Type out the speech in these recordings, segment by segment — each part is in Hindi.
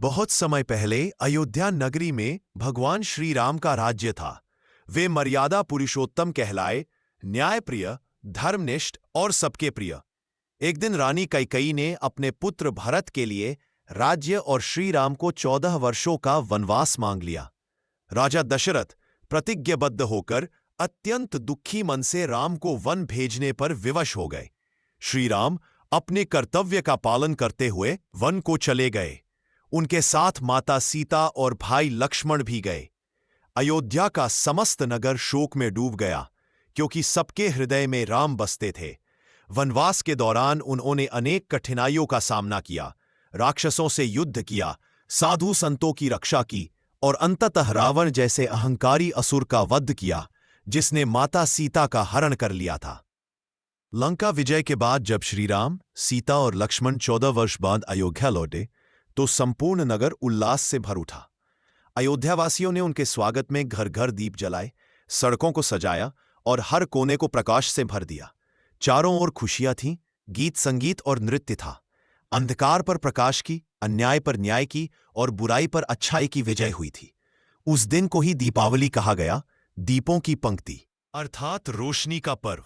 बहुत समय पहले अयोध्या नगरी में भगवान श्री राम का राज्य था। वे मर्यादा पुरुषोत्तम कहलाए, न्यायप्रिय, धर्मनिष्ठ और सबके प्रिय। एक दिन रानी कैकेयी ने अपने पुत्र भरत के लिए राज्य और श्री राम को 14 वर्षों का वनवास मांग लिया। राजा दशरथ प्रतिज्ञाबद्ध होकर अत्यंत दुखी मन से राम को वन भेजने पर विवश हो गए। श्री राम अपने कर्तव्य का पालन करते हुए वन को चले गए। उनके साथ माता सीता और भाई लक्ष्मण भी गए। अयोध्या का समस्त नगर शोक में डूब गया, क्योंकि सबके हृदय में राम बसते थे। वनवास के दौरान उन्होंने अनेक कठिनाइयों का सामना किया, राक्षसों से युद्ध किया, साधु संतों की रक्षा की और अंततः रावण जैसे अहंकारी असुर का वध किया, जिसने माता सीता का हरण कर लिया था। लंका विजय के बाद जब श्री राम, सीता और लक्ष्मण 14 वर्ष बाद अयोध्या लौटे, तो संपूर्ण नगर उल्लास से भर उठा। अयोध्यावासियों ने उनके स्वागत में घर घर दीप जलाए, सड़कों को सजाया और हर कोने को प्रकाश से भर दिया। चारों ओर खुशियां थीं, गीत संगीत और नृत्य था। अंधकार पर प्रकाश की, अन्याय पर न्याय की और बुराई पर अच्छाई की विजय हुई थी। उस दिन को ही दीपावली कहा गया, दीपों की पंक्ति अर्थात रोशनी का पर्व।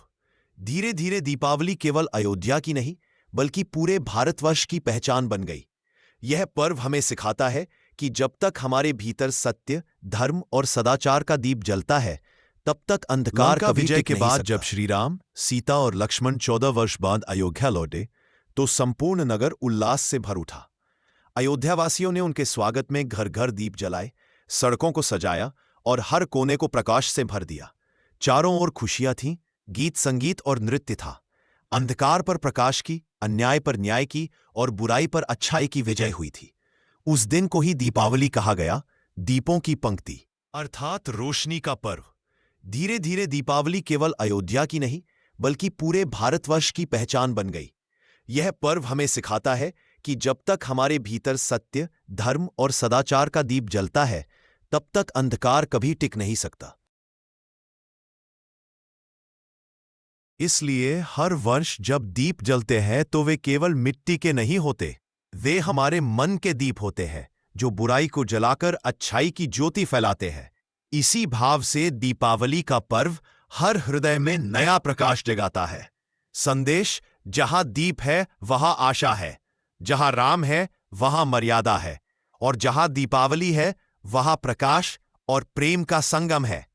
धीरे धीरे दीपावली केवल अयोध्या की नहीं, बल्कि पूरे भारतवर्ष की पहचान बन गई। यह पर्व हमें सिखाता है कि जब तक हमारे भीतर सत्य, धर्म और सदाचार का दीप जलता है, तब तक अंधकार का विजय के बाद जब श्री राम, सीता और लक्ष्मण 14 वर्ष बाद अयोध्या लौटे, तो संपूर्ण नगर उल्लास से भर उठा। अयोध्यावासियों ने उनके स्वागत में घर घर दीप जलाए, सड़कों को सजाया और हर कोने को प्रकाश से भर दिया। चारों ओर खुशियां थीं, गीत संगीत और नृत्य था। अंधकार पर प्रकाश की, अन्याय पर न्याय की और बुराई पर अच्छाई की विजय हुई थी। उस दिन को ही दीपावली कहा गया, दीपों की पंक्ति अर्थात रोशनी का पर्व। धीरे धीरे दीपावली केवल अयोध्या की नहीं, बल्कि पूरे भारतवर्ष की पहचान बन गई। यह पर्व हमें सिखाता है कि जब तक हमारे भीतर सत्य, धर्म और सदाचार का दीप जलता है, तब तक अंधकार कभी टिक नहीं सकता। इसलिए हर वर्ष जब दीप जलते हैं तो वे केवल मिट्टी के नहीं होते, वे हमारे मन के दीप होते हैं, जो बुराई को जलाकर अच्छाई की ज्योति फैलाते हैं। इसी भाव से दीपावली का पर्व हर हृदय में नया प्रकाश जगाता है। संदेश: जहां दीप है वहां आशा है, जहां राम है वहां मर्यादा है, और जहां दीपावली है वहां प्रकाश और प्रेम का संगम है।